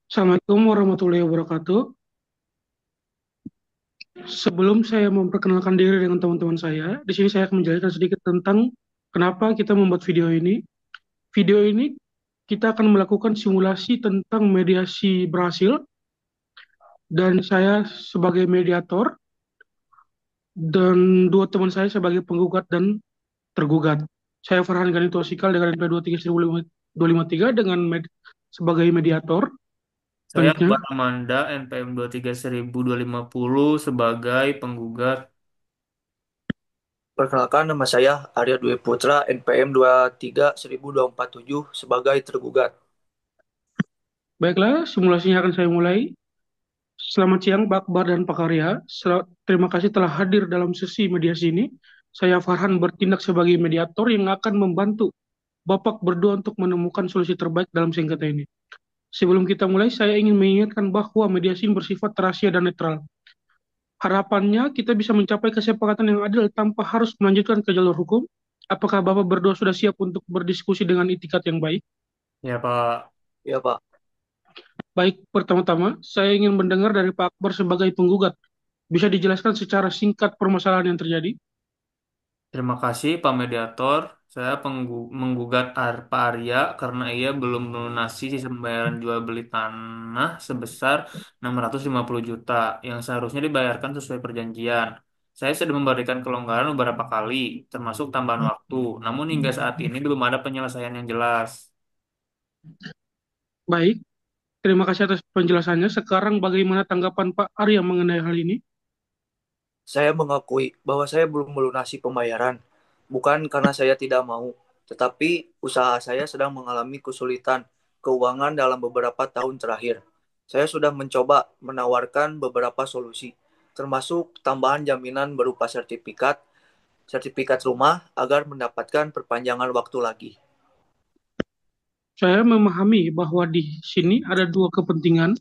Assalamualaikum warahmatullahi wabarakatuh. Sebelum saya memperkenalkan diri dengan teman-teman saya, di sini saya akan menjelaskan sedikit tentang kenapa kita membuat video ini. Video ini kita akan melakukan simulasi tentang mediasi berhasil dan saya sebagai mediator dan dua teman saya sebagai penggugat dan tergugat. Saya Farhan Gani Tausikal dengan NP 23253 dengan sebagai mediator. Saya Selanjutnya, Akbar Amanda, NPM 23050 sebagai penggugat. Perkenalkan, nama saya Arya Dwi Putra, NPM 23147 sebagai tergugat. baiklah, simulasinya akan saya mulai. Selamat siang Pak Akbar dan Pak Arya. Terima kasih telah hadir dalam sesi mediasi ini. Saya Farhan bertindak sebagai mediator yang akan membantu Bapak berdua untuk menemukan solusi terbaik dalam sengketa ini. Sebelum kita mulai, saya ingin mengingatkan bahwa mediasi ini bersifat rahasia dan netral. Harapannya kita bisa mencapai kesepakatan yang adil tanpa harus melanjutkan ke jalur hukum. Apakah Bapak berdua sudah siap untuk berdiskusi dengan itikat yang baik? Ya, Pak. Ya, Pak. Baik, pertama-tama saya ingin mendengar dari Pak Akbar sebagai penggugat. Bisa dijelaskan secara singkat permasalahan yang terjadi? Terima kasih Pak Mediator. Saya menggugat Pak Arya karena ia belum melunasi sisa pembayaran jual beli tanah sebesar 650 juta yang seharusnya dibayarkan sesuai perjanjian. Saya sudah memberikan kelonggaran beberapa kali, termasuk tambahan waktu. Namun hingga saat ini belum ada penyelesaian yang jelas. Baik, terima kasih atas penjelasannya. Sekarang bagaimana tanggapan Pak Arya mengenai hal ini? Saya mengakui bahwa saya belum melunasi pembayaran, bukan karena saya tidak mau, tetapi usaha saya sedang mengalami kesulitan keuangan dalam beberapa tahun terakhir. Saya sudah mencoba menawarkan beberapa solusi, termasuk tambahan jaminan berupa sertifikat rumah agar mendapatkan perpanjangan waktu lagi. Saya memahami bahwa di sini ada dua kepentingan.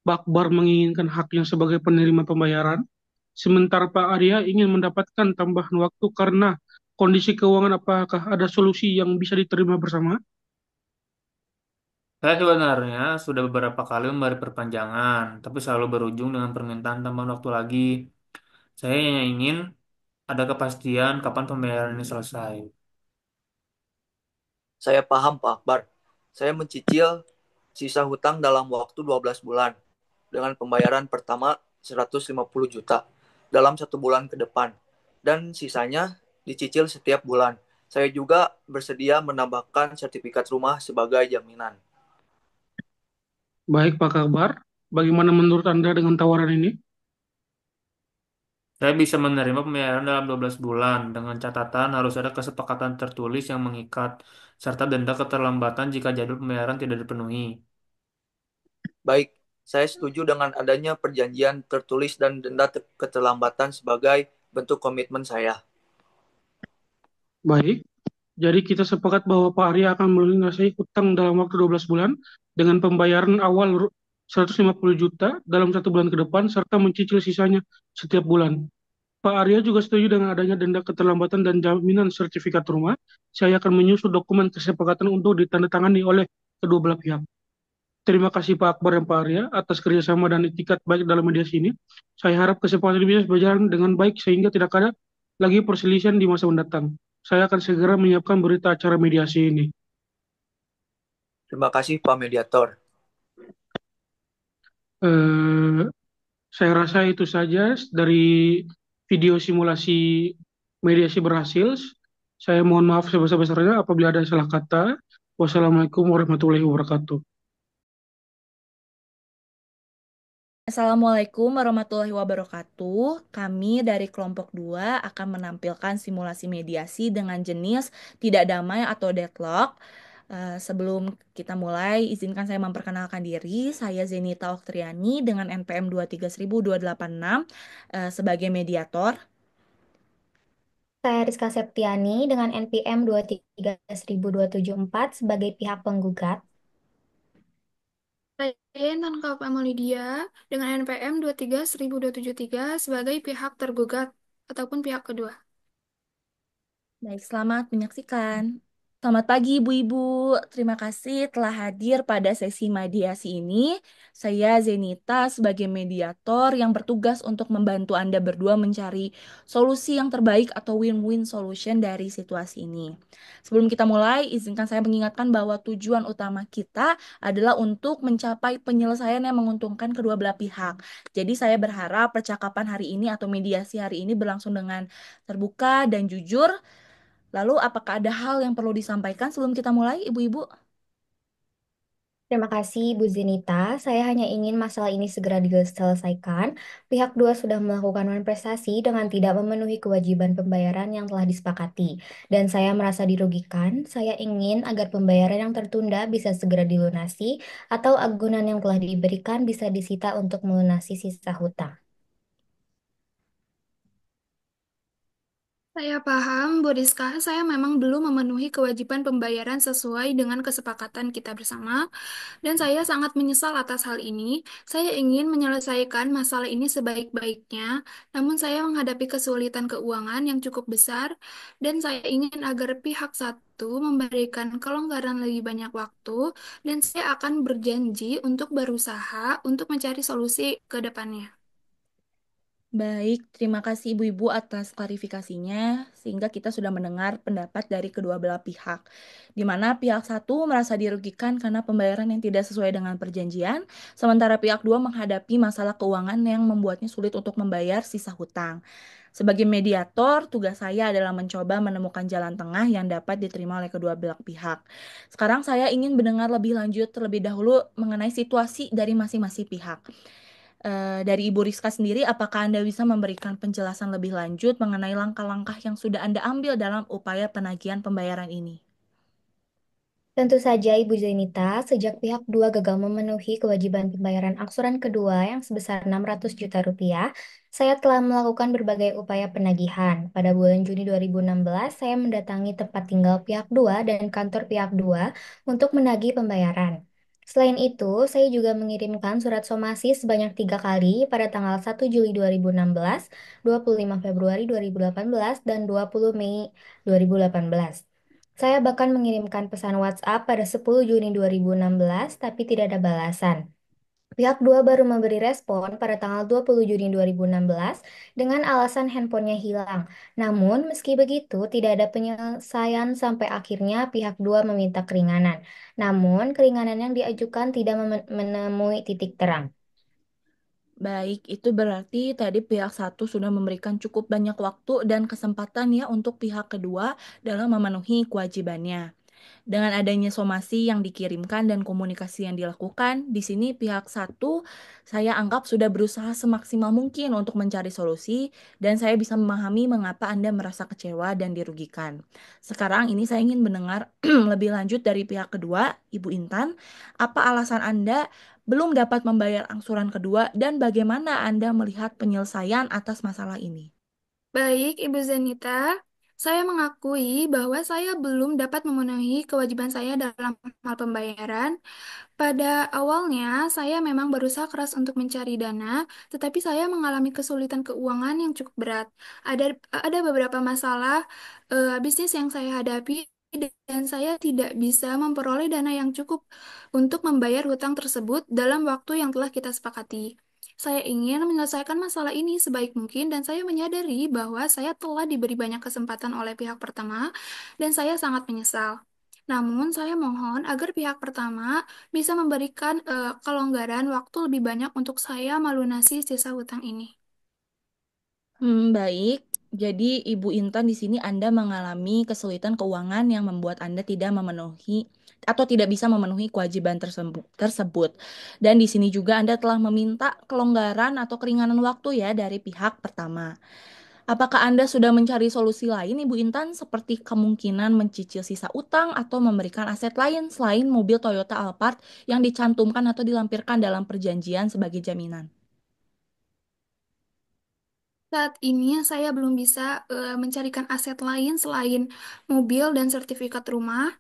Pak Akbar menginginkan haknya sebagai penerima pembayaran, sementara Pak Arya ingin mendapatkan tambahan waktu karena kondisi keuangan. Apakah ada solusi yang bisa diterima bersama? Saya sebenarnya sudah beberapa kali memberi perpanjangan, tapi selalu berujung dengan permintaan tambahan waktu lagi. Saya hanya ingin ada kepastian kapan pembayaran ini selesai. Saya paham, Pak Akbar. Saya mencicil sisa hutang dalam waktu 12 bulan dengan pembayaran pertama 150 juta dalam 1 bulan ke depan dan sisanya dicicil setiap bulan. Saya juga bersedia menambahkan sertifikat rumah sebagai jaminan. Baik, Pak Akbar. Bagaimana menurut Anda dengan tawaran ini? Saya bisa menerima pembayaran dalam 12 bulan dengan catatan harus ada kesepakatan tertulis yang mengikat serta denda keterlambatan jika jadwal pembayaran tidak dipenuhi. Baik, saya setuju dengan adanya perjanjian tertulis dan denda keterlambatan sebagai bentuk komitmen saya. Baik, jadi kita sepakat bahwa Pak Arya akan melunasi utang dalam waktu 12 bulan dengan pembayaran awal 150 juta dalam 1 bulan ke depan serta mencicil sisanya setiap bulan. Pak Arya juga setuju dengan adanya denda keterlambatan dan jaminan sertifikat rumah. Saya akan menyusun dokumen kesepakatan untuk ditandatangani oleh kedua belah pihak. Terima kasih Pak Akbar dan Pak Arya atas kerjasama dan itikat baik dalam mediasi ini. Saya harap kesepakatan ini bisa berjalan dengan baik sehingga tidak ada lagi perselisihan di masa mendatang. Saya akan segera menyiapkan berita acara mediasi ini. Terima kasih, Pak Mediator. Eh, saya rasa itu saja dari video simulasi mediasi berhasil. Saya mohon maaf sebesar-besarnya apabila ada salah kata. Wassalamualaikum warahmatullahi wabarakatuh. Assalamualaikum warahmatullahi wabarakatuh. Kami dari kelompok 2 akan menampilkan simulasi mediasi dengan jenis tidak damai atau deadlock. Sebelum kita mulai, izinkan saya memperkenalkan diri. Saya Zenita Oktriani dengan NPM 2300286 sebagai mediator. Saya Rizka Septiani dengan NPM 2300274 sebagai pihak penggugat. Saya Intan KFM Lydia dengan NPM 23173 sebagai pihak tergugat ataupun pihak kedua. Baik, selamat menyaksikan. Selamat pagi Ibu-Ibu, terima kasih telah hadir pada sesi mediasi ini. Saya Zenita sebagai mediator yang bertugas untuk membantu Anda berdua mencari solusi yang terbaik atau win-win solution dari situasi ini. Sebelum kita mulai, izinkan saya mengingatkan bahwa tujuan utama kita adalah untuk mencapai penyelesaian yang menguntungkan kedua belah pihak. Jadi saya berharap percakapan hari ini atau mediasi hari ini berlangsung dengan terbuka dan jujur. Lalu, apakah ada hal yang perlu disampaikan sebelum kita mulai, Ibu-Ibu? Terima kasih, Bu Zenita. Saya hanya ingin masalah ini segera diselesaikan. Pihak dua sudah melakukan manifestasi dengan tidak memenuhi kewajiban pembayaran yang telah disepakati. Dan saya merasa dirugikan. Saya ingin agar pembayaran yang tertunda bisa segera dilunasi atau agunan yang telah diberikan bisa disita untuk melunasi sisa hutang. Saya paham, Bu Rizka, saya memang belum memenuhi kewajiban pembayaran sesuai dengan kesepakatan kita bersama, dan saya sangat menyesal atas hal ini. Saya ingin menyelesaikan masalah ini sebaik-baiknya, namun saya menghadapi kesulitan keuangan yang cukup besar, dan saya ingin agar pihak satu memberikan kelonggaran lebih banyak waktu, dan saya akan berjanji untuk berusaha untuk mencari solusi ke depannya. Baik, terima kasih Ibu-Ibu atas klarifikasinya, sehingga kita sudah mendengar pendapat dari kedua belah pihak, di mana pihak satu merasa dirugikan karena pembayaran yang tidak sesuai dengan perjanjian, sementara pihak dua menghadapi masalah keuangan yang membuatnya sulit untuk membayar sisa hutang. Sebagai mediator, tugas saya adalah mencoba menemukan jalan tengah yang dapat diterima oleh kedua belah pihak. Sekarang saya ingin mendengar lebih lanjut terlebih dahulu mengenai situasi dari masing-masing pihak. Dari Ibu Rizka sendiri, apakah Anda bisa memberikan penjelasan lebih lanjut mengenai langkah-langkah yang sudah Anda ambil dalam upaya penagihan pembayaran ini? Tentu saja, Ibu Zainita, sejak pihak dua gagal memenuhi kewajiban pembayaran angsuran kedua yang sebesar 600 juta rupiah, saya telah melakukan berbagai upaya penagihan. Pada bulan Juni 2016, saya mendatangi tempat tinggal pihak dua dan kantor pihak dua untuk menagih pembayaran. Selain itu, saya juga mengirimkan surat somasi sebanyak 3 kali pada tanggal 1 Juli 2016, 25 Februari 2018, dan 20 Mei 2018. Saya bahkan mengirimkan pesan WhatsApp pada 10 Juni 2016, tapi tidak ada balasan. Pihak dua baru memberi respon pada tanggal 20 Juni 2016 dengan alasan handphonenya hilang. Namun, meski begitu, tidak ada penyelesaian sampai akhirnya pihak dua meminta keringanan. Namun, keringanan yang diajukan tidak menemui titik terang. Baik, itu berarti tadi pihak satu sudah memberikan cukup banyak waktu dan kesempatan ya untuk pihak kedua dalam memenuhi kewajibannya. Dengan adanya somasi yang dikirimkan dan komunikasi yang dilakukan, di sini pihak satu saya anggap sudah berusaha semaksimal mungkin untuk mencari solusi dan saya bisa memahami mengapa Anda merasa kecewa dan dirugikan. Sekarang ini saya ingin mendengar lebih lanjut dari pihak kedua, Ibu Intan, apa alasan Anda belum dapat membayar angsuran kedua dan bagaimana Anda melihat penyelesaian atas masalah ini? Baik, Ibu Zenita, saya mengakui bahwa saya belum dapat memenuhi kewajiban saya dalam hal pembayaran. Pada awalnya, saya memang berusaha keras untuk mencari dana, tetapi saya mengalami kesulitan keuangan yang cukup berat. Ada ada beberapa masalah bisnis yang saya hadapi dan saya tidak bisa memperoleh dana yang cukup untuk membayar hutang tersebut dalam waktu yang telah kita sepakati. Saya ingin menyelesaikan masalah ini sebaik mungkin dan saya menyadari bahwa saya telah diberi banyak kesempatan oleh pihak pertama dan saya sangat menyesal. Namun, saya mohon agar pihak pertama bisa memberikan kelonggaran waktu lebih banyak untuk saya melunasi sisa hutang ini. Baik. Jadi Ibu Intan di sini Anda mengalami kesulitan keuangan yang membuat Anda tidak memenuhi atau tidak bisa memenuhi kewajiban tersebut. Dan di sini juga Anda telah meminta kelonggaran atau keringanan waktu ya dari pihak pertama. Apakah Anda sudah mencari solusi lain Ibu Intan seperti kemungkinan mencicil sisa utang atau memberikan aset lain selain mobil Toyota Alphard yang dicantumkan atau dilampirkan dalam perjanjian sebagai jaminan? Saat ini saya belum bisa mencarikan aset lain selain mobil dan sertifikat rumah,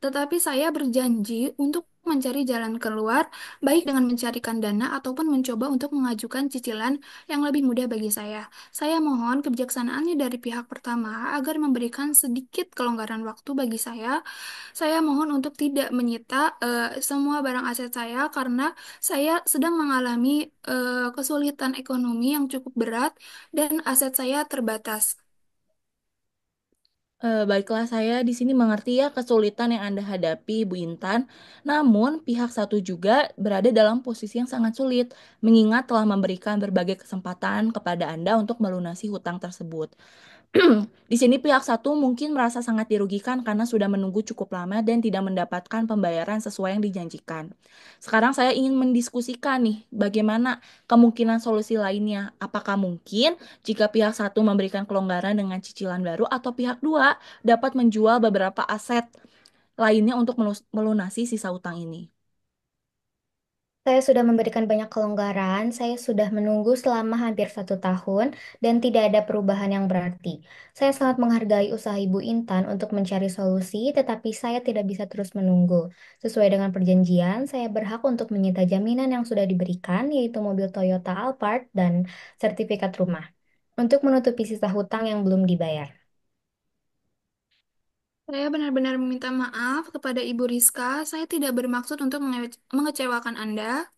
tetapi saya berjanji untuk mencari jalan keluar, baik dengan mencarikan dana ataupun mencoba untuk mengajukan cicilan yang lebih mudah bagi saya. Saya mohon kebijaksanaannya dari pihak pertama agar memberikan sedikit kelonggaran waktu bagi saya. Saya mohon untuk tidak menyita semua barang aset saya karena saya sedang mengalami kesulitan ekonomi yang cukup berat dan aset saya terbatas. Baiklah, saya di sini mengerti ya kesulitan yang Anda hadapi, Bu Intan. Namun, pihak satu juga berada dalam posisi yang sangat sulit, mengingat telah memberikan berbagai kesempatan kepada Anda untuk melunasi hutang tersebut. Di sini pihak satu mungkin merasa sangat dirugikan karena sudah menunggu cukup lama dan tidak mendapatkan pembayaran sesuai yang dijanjikan. Sekarang saya ingin mendiskusikan nih, bagaimana kemungkinan solusi lainnya. Apakah mungkin jika pihak satu memberikan kelonggaran dengan cicilan baru atau pihak dua dapat menjual beberapa aset lainnya untuk melunasi sisa utang ini? Saya sudah memberikan banyak kelonggaran, saya sudah menunggu selama hampir 1 tahun, dan tidak ada perubahan yang berarti. Saya sangat menghargai usaha Ibu Intan untuk mencari solusi, tetapi saya tidak bisa terus menunggu. Sesuai dengan perjanjian, saya berhak untuk menyita jaminan yang sudah diberikan, yaitu mobil Toyota Alphard dan sertifikat rumah, untuk menutupi sisa hutang yang belum dibayar. Saya benar-benar meminta maaf kepada Ibu Rizka. Saya tidak bermaksud untuk mengecewakan Anda.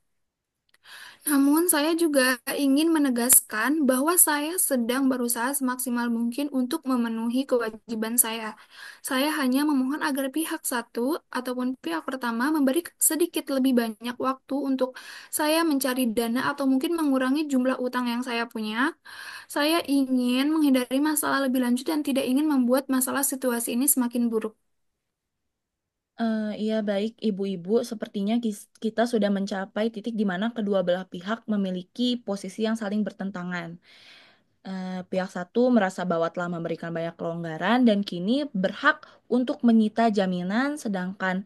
Namun, saya juga ingin menegaskan bahwa saya sedang berusaha semaksimal mungkin untuk memenuhi kewajiban saya. Saya hanya memohon agar pihak satu ataupun pihak pertama memberi sedikit lebih banyak waktu untuk saya mencari dana atau mungkin mengurangi jumlah utang yang saya punya. Saya ingin menghindari masalah lebih lanjut dan tidak ingin membuat masalah situasi ini semakin buruk. Iya baik, ibu-ibu, sepertinya kita sudah mencapai titik di mana kedua belah pihak memiliki posisi yang saling bertentangan. Pihak satu merasa bahwa telah memberikan banyak kelonggaran dan kini berhak untuk menyita jaminan, sedangkan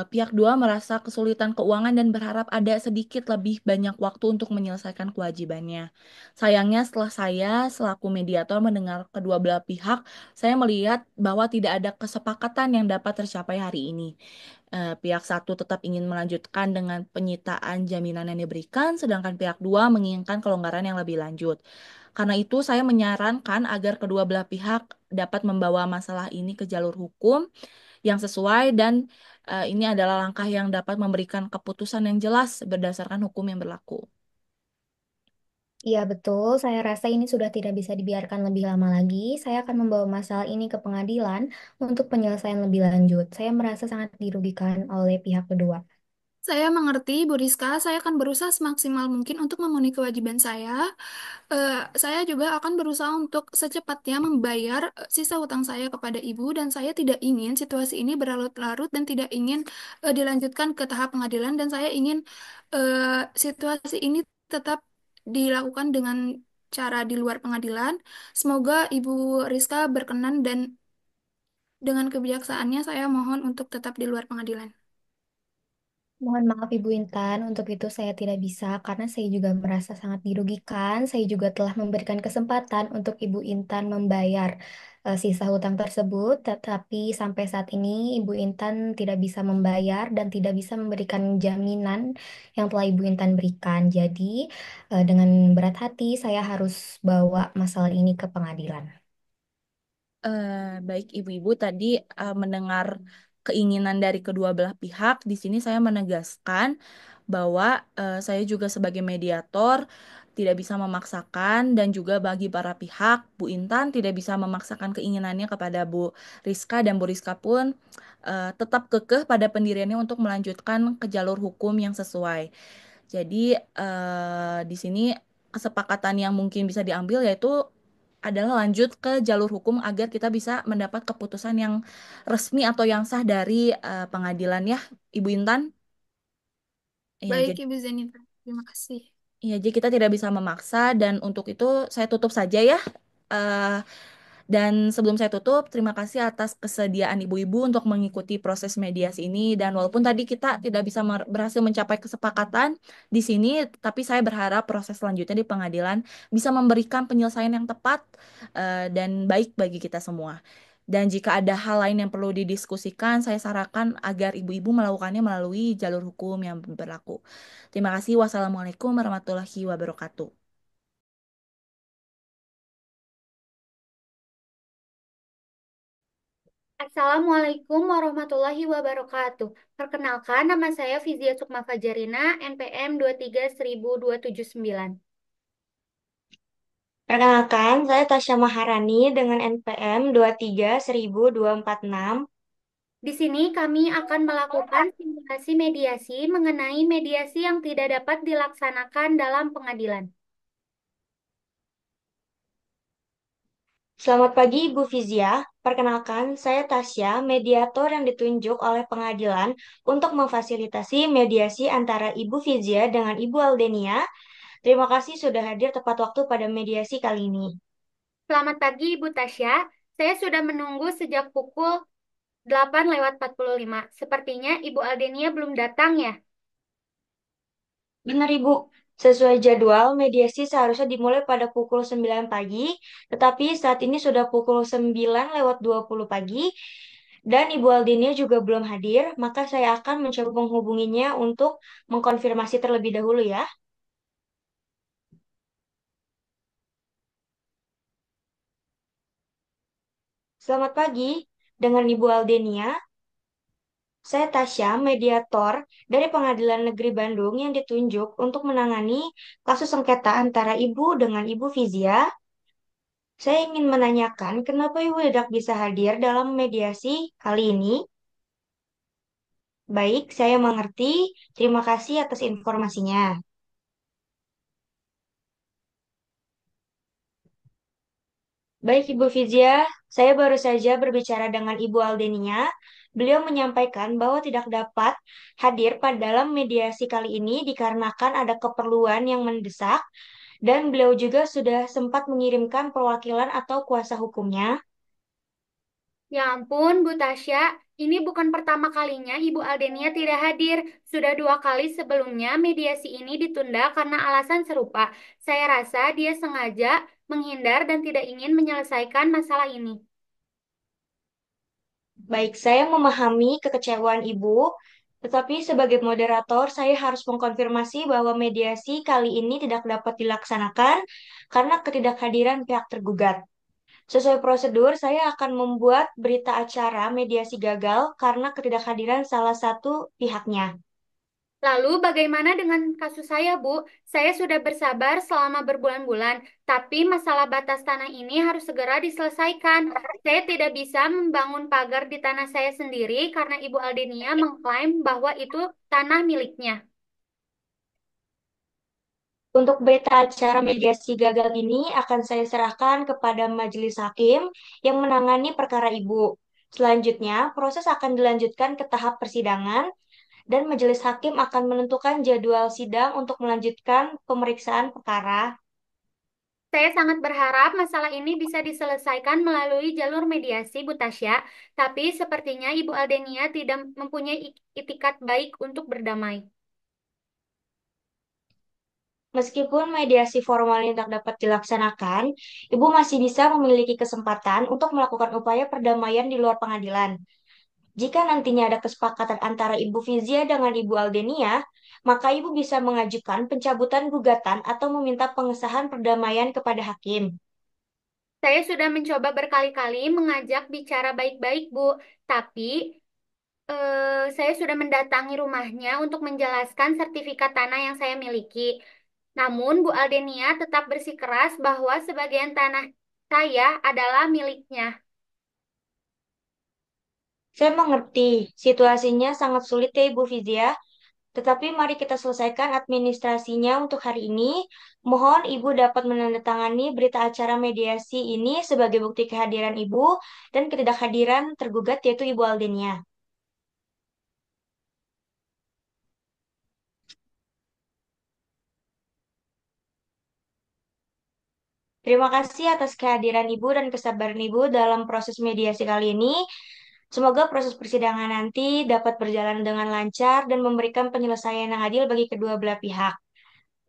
pihak dua merasa kesulitan keuangan dan berharap ada sedikit lebih banyak waktu untuk menyelesaikan kewajibannya. Sayangnya setelah saya selaku mediator mendengar kedua belah pihak, saya melihat bahwa tidak ada kesepakatan yang dapat tercapai hari ini. Pihak satu tetap ingin melanjutkan dengan penyitaan jaminan yang diberikan, sedangkan pihak dua menginginkan kelonggaran yang lebih lanjut. Karena itu, saya menyarankan agar kedua belah pihak dapat membawa masalah ini ke jalur hukum yang sesuai dan ini adalah langkah yang dapat memberikan keputusan yang jelas berdasarkan hukum yang berlaku. Iya betul, saya rasa ini sudah tidak bisa dibiarkan lebih lama lagi. Saya akan membawa masalah ini ke pengadilan untuk penyelesaian lebih lanjut. Saya merasa sangat dirugikan oleh pihak kedua. Saya mengerti, Bu Rizka. Saya akan berusaha semaksimal mungkin untuk memenuhi kewajiban saya. Saya juga akan berusaha untuk secepatnya membayar sisa hutang saya kepada Ibu, dan saya tidak ingin situasi ini berlarut-larut dan tidak ingin dilanjutkan ke tahap pengadilan, dan saya ingin situasi ini tetap dilakukan dengan cara di luar pengadilan. Semoga Ibu Rizka berkenan dan dengan kebijaksaannya saya mohon untuk tetap di luar pengadilan. Mohon maaf Ibu Intan, untuk itu saya tidak bisa karena saya juga merasa sangat dirugikan. Saya juga telah memberikan kesempatan untuk Ibu Intan membayar sisa hutang tersebut, tetapi sampai saat ini Ibu Intan tidak bisa membayar dan tidak bisa memberikan jaminan yang telah Ibu Intan berikan. Jadi dengan berat hati saya harus bawa masalah ini ke pengadilan. Baik, ibu-ibu tadi mendengar keinginan dari kedua belah pihak. Di sini saya menegaskan bahwa saya juga sebagai mediator tidak bisa memaksakan dan juga bagi para pihak, Bu Intan tidak bisa memaksakan keinginannya kepada Bu Rizka dan Bu Rizka pun tetap kekeh pada pendiriannya untuk melanjutkan ke jalur hukum yang sesuai. Jadi di sini kesepakatan yang mungkin bisa diambil yaitu adalah lanjut ke jalur hukum agar kita bisa mendapat keputusan yang resmi atau yang sah dari pengadilan ya, Ibu Intan. Iya, Baik, jadi Ibu Zenita. Terima kasih. iya, jadi kita tidak bisa memaksa dan untuk itu saya tutup saja ya. Eh, dan sebelum saya tutup, terima kasih atas kesediaan ibu-ibu untuk mengikuti proses mediasi ini. Dan walaupun tadi kita tidak bisa berhasil mencapai kesepakatan di sini, tapi saya berharap proses selanjutnya di pengadilan bisa memberikan penyelesaian yang tepat dan baik bagi kita semua. Dan jika ada hal lain yang perlu didiskusikan, saya sarankan agar ibu-ibu melakukannya melalui jalur hukum yang berlaku. Terima kasih. Wassalamualaikum warahmatullahi wabarakatuh. Assalamualaikum warahmatullahi wabarakatuh. Perkenalkan, nama saya Fizia Sukma Fajarina, NPM 23.279. Perkenalkan, saya Tasya Maharani dengan NPM 23.246. Di sini kami akan melakukan simulasi mediasi mengenai mediasi yang tidak dapat dilaksanakan dalam pengadilan. Selamat pagi, Ibu Fizia. Perkenalkan, saya Tasya, mediator yang ditunjuk oleh pengadilan untuk memfasilitasi mediasi antara Ibu Fizia dengan Ibu Aldenia. Terima kasih sudah hadir tepat waktu pada mediasi kali ini. Selamat pagi, Ibu Tasya. Saya sudah menunggu sejak pukul 8:45. Sepertinya Ibu Aldenia belum datang ya? Benar, Ibu. Sesuai jadwal, mediasi seharusnya dimulai pada pukul 9 pagi, tetapi saat ini sudah pukul 9:20 pagi, dan Ibu Aldenia juga belum hadir, maka saya akan mencoba menghubunginya untuk mengkonfirmasi terlebih dahulu ya. Selamat pagi, dengan Ibu Aldenia. Saya Tasya, mediator dari Pengadilan Negeri Bandung yang ditunjuk untuk menangani kasus sengketa antara Ibu dengan Ibu Fizia. Saya ingin menanyakan kenapa Ibu tidak bisa hadir dalam mediasi kali ini. Baik, saya mengerti. Terima kasih atas informasinya. Baik, Ibu Fizia, saya baru saja berbicara dengan Ibu Aldenia. Beliau menyampaikan bahwa tidak dapat hadir pada dalam mediasi kali ini dikarenakan ada keperluan yang mendesak, dan beliau juga sudah sempat mengirimkan perwakilan atau kuasa hukumnya. Ya ampun, Bu Tasya, ini bukan pertama kalinya Ibu Aldenia tidak hadir. Sudah 2 kali sebelumnya mediasi ini ditunda karena alasan serupa. Saya rasa dia sengaja menghindar dan tidak ingin menyelesaikan masalah ini. Baik, saya memahami kekecewaan Ibu, tetapi sebagai moderator saya harus mengkonfirmasi bahwa mediasi kali ini tidak dapat dilaksanakan karena ketidakhadiran pihak tergugat. Sesuai prosedur, saya akan membuat berita acara mediasi gagal karena ketidakhadiran salah satu pihaknya. Lalu bagaimana dengan kasus saya, Bu? Saya sudah bersabar selama berbulan-bulan, tapi masalah batas tanah ini harus segera diselesaikan. Saya tidak bisa membangun pagar di tanah saya sendiri karena Ibu Aldenia mengklaim bahwa itu tanah miliknya. Untuk berita acara mediasi gagal ini akan saya serahkan kepada majelis hakim yang menangani perkara Ibu. Selanjutnya, proses akan dilanjutkan ke tahap persidangan dan majelis hakim akan menentukan jadwal sidang untuk melanjutkan pemeriksaan perkara. Saya sangat berharap masalah ini bisa diselesaikan melalui jalur mediasi, Bu Tasya, tapi sepertinya Ibu Aldenia tidak mempunyai itikat baik untuk berdamai. Meskipun mediasi formal ini tidak dapat dilaksanakan, Ibu masih bisa memiliki kesempatan untuk melakukan upaya perdamaian di luar pengadilan. Jika nantinya ada kesepakatan antara Ibu Fizia dengan Ibu Aldenia, maka Ibu bisa mengajukan pencabutan gugatan atau meminta pengesahan perdamaian kepada hakim. Saya sudah mencoba berkali-kali mengajak bicara baik-baik, Bu, tapi saya sudah mendatangi rumahnya untuk menjelaskan sertifikat tanah yang saya miliki. Namun, Bu Aldenia tetap bersikeras bahwa sebagian tanah saya adalah miliknya. Saya mengerti, situasinya sangat sulit ya Ibu Fizia, tetapi mari kita selesaikan administrasinya untuk hari ini. Mohon Ibu dapat menandatangani berita acara mediasi ini sebagai bukti kehadiran Ibu dan ketidakhadiran tergugat yaitu Ibu Aldenia. Terima kasih atas kehadiran Ibu dan kesabaran Ibu dalam proses mediasi kali ini. Semoga proses persidangan nanti dapat berjalan dengan lancar dan memberikan penyelesaian yang adil bagi kedua belah pihak.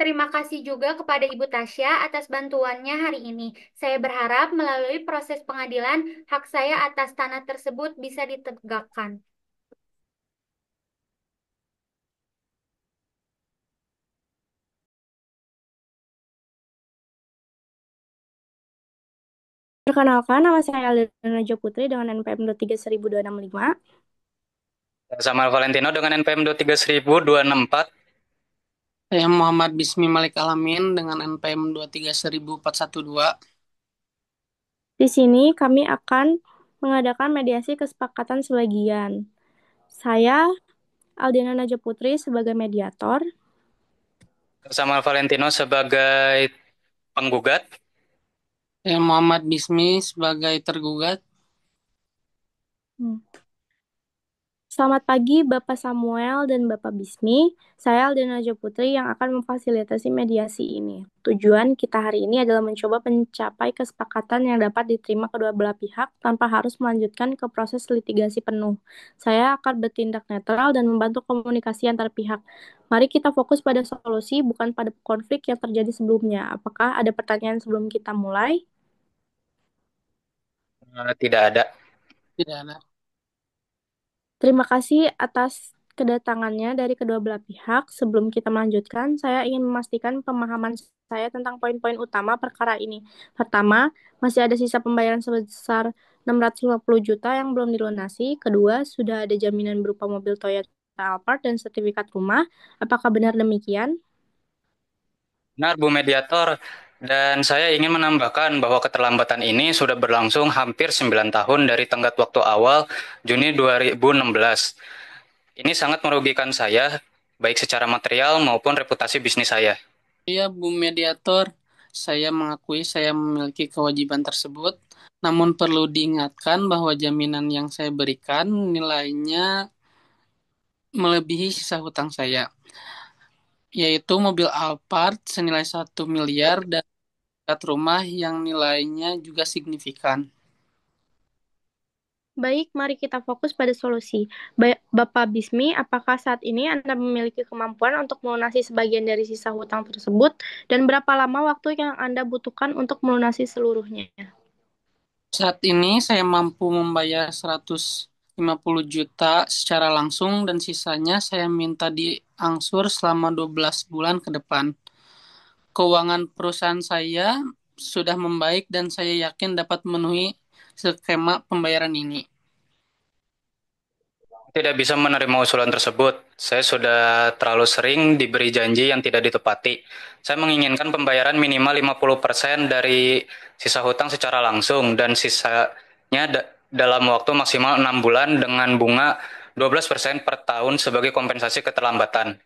Terima kasih juga kepada Ibu Tasya atas bantuannya hari ini. Saya berharap melalui proses pengadilan, hak saya atas tanah tersebut bisa ditegakkan. Perkenalkan, nama saya Aldana Najwa Putri dengan NPM 2300265. Samuel Valentino dengan NPM 2300264. Saya Muhammad Bismi Malik Alamin dengan NPM 2301412. Di sini kami akan mengadakan mediasi kesepakatan sebagian. Saya Aldina Najwa Putri sebagai mediator. Samuel Valentino sebagai penggugat. Saya Muhammad Bismi sebagai tergugat. Selamat pagi Bapak Samuel dan Bapak Bismi. Saya Aldina Najwa Putri yang akan memfasilitasi mediasi ini. Tujuan kita hari ini adalah mencoba mencapai kesepakatan yang dapat diterima kedua belah pihak tanpa harus melanjutkan ke proses litigasi penuh. Saya akan bertindak netral dan membantu komunikasi antar pihak. Mari kita fokus pada solusi, bukan pada konflik yang terjadi sebelumnya. Apakah ada pertanyaan sebelum kita mulai? Tidak ada. Tidak ada. Terima kasih atas kedatangannya dari kedua belah pihak. Sebelum kita melanjutkan, saya ingin memastikan pemahaman saya tentang poin-poin utama perkara ini. Pertama, masih ada sisa pembayaran sebesar 650 juta yang belum dilunasi. Kedua, sudah ada jaminan berupa mobil Toyota Alphard dan sertifikat rumah. Apakah benar demikian? Benar, Bu Mediator. Dan saya ingin menambahkan bahwa keterlambatan ini sudah berlangsung hampir 9 tahun dari tenggat waktu awal Juni 2016. Ini sangat merugikan saya, baik secara material maupun reputasi bisnis saya. Iya, Bu Mediator, saya mengakui saya memiliki kewajiban tersebut. Namun perlu diingatkan bahwa jaminan yang saya berikan nilainya melebihi sisa hutang saya, yaitu mobil Alphard senilai 1 miliar dan sertifikat rumah yang nilainya juga signifikan. Baik, mari kita fokus pada solusi. Bapak Bismi, apakah saat ini Anda memiliki kemampuan untuk melunasi sebagian dari sisa hutang tersebut? Dan berapa lama waktu yang Anda butuhkan untuk melunasi seluruhnya? Saat ini saya mampu membayar 150 juta secara langsung dan sisanya saya minta diangsur selama 12 bulan ke depan. Keuangan perusahaan saya sudah membaik dan saya yakin dapat memenuhi skema pembayaran ini. Tidak bisa menerima usulan tersebut. Saya sudah terlalu sering diberi janji yang tidak ditepati. Saya menginginkan pembayaran minimal 50% dari sisa hutang secara langsung dan sisanya dalam waktu maksimal 6 bulan dengan bunga 12% per tahun sebagai kompensasi keterlambatan.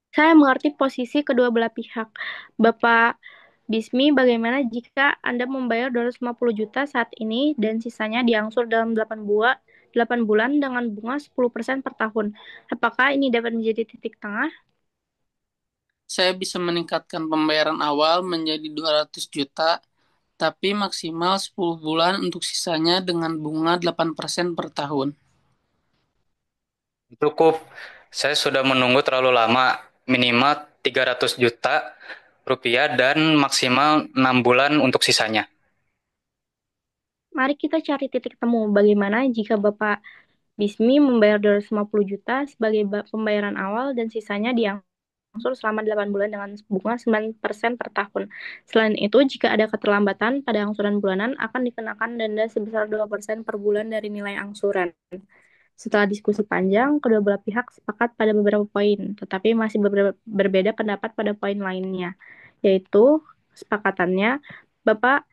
Saya mengerti posisi kedua belah pihak. Bapak Bismi, bagaimana jika Anda membayar 250 juta saat ini dan sisanya diangsur dalam 8 bulan dengan bunga 10% per tahun? Apakah ini dapat menjadi titik tengah? Saya bisa meningkatkan pembayaran awal menjadi 200 juta, tapi maksimal 10 bulan untuk sisanya dengan bunga 8% per tahun. Cukup, saya sudah menunggu terlalu lama, minimal 300 juta rupiah dan maksimal 6 bulan untuk sisanya. Mari kita cari titik temu. Bagaimana jika Bapak Bismi membayar 250 juta sebagai pembayaran awal dan sisanya diangsur selama 8 bulan dengan bunga 9% per tahun. Selain itu, jika ada keterlambatan pada angsuran bulanan, akan dikenakan denda sebesar 2% per bulan dari nilai angsuran. Setelah diskusi panjang, kedua belah pihak sepakat pada beberapa poin, tetapi masih berbeda pendapat pada poin lainnya, yaitu kesepakatannya Bapak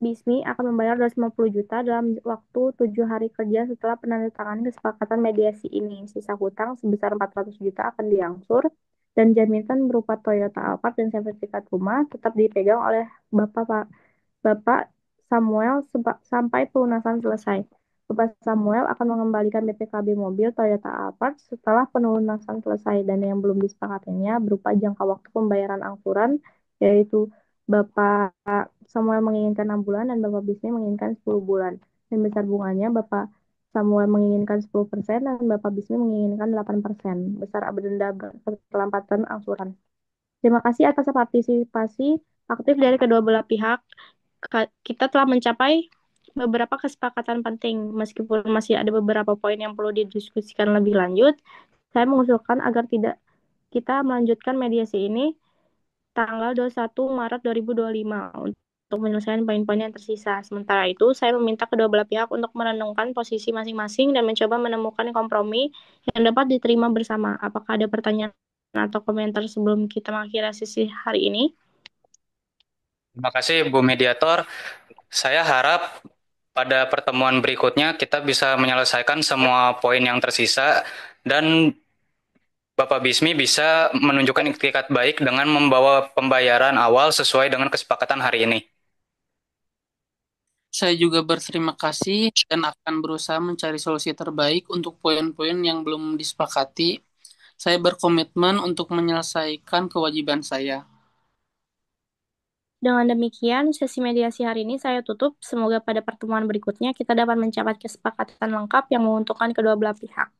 Bismi akan membayar 250 juta dalam waktu 7 hari kerja setelah penandatanganan kesepakatan mediasi ini. Sisa hutang sebesar 400 juta akan diangsur dan jaminan berupa Toyota Alphard dan sertifikat rumah tetap dipegang oleh Bapak Samuel sampai pelunasan selesai. Bapak Samuel akan mengembalikan BPKB mobil Toyota Alphard setelah pelunasan selesai dan yang belum disepakatinya berupa jangka waktu pembayaran angsuran, yaitu Bapak Samuel menginginkan 6 bulan dan Bapak Bismi menginginkan 10 bulan. Dan besar bunganya Bapak Samuel menginginkan 10% dan Bapak Bismi menginginkan 8%. Besar denda keterlambatan angsuran. Terima kasih atas partisipasi aktif dari kedua belah pihak. Kita telah mencapai beberapa kesepakatan penting. Meskipun masih ada beberapa poin yang perlu didiskusikan lebih lanjut, saya mengusulkan agar kita melanjutkan mediasi ini tanggal 21 Maret 2025 untuk menyelesaikan poin-poin yang tersisa. Sementara itu, saya meminta kedua belah pihak untuk merenungkan posisi masing-masing dan mencoba menemukan kompromi yang dapat diterima bersama. Apakah ada pertanyaan atau komentar sebelum kita mengakhiri sesi hari ini? Terima kasih Bu Mediator. Saya harap pada pertemuan berikutnya kita bisa menyelesaikan semua poin yang tersisa dan Bapak Bismi bisa menunjukkan itikat baik dengan membawa pembayaran awal sesuai dengan kesepakatan hari ini. Saya juga berterima kasih dan akan berusaha mencari solusi terbaik untuk poin-poin yang belum disepakati. Saya berkomitmen untuk menyelesaikan kewajiban saya. Dengan demikian, sesi mediasi hari ini saya tutup. Semoga pada pertemuan berikutnya kita dapat mencapai kesepakatan lengkap yang menguntungkan kedua belah pihak.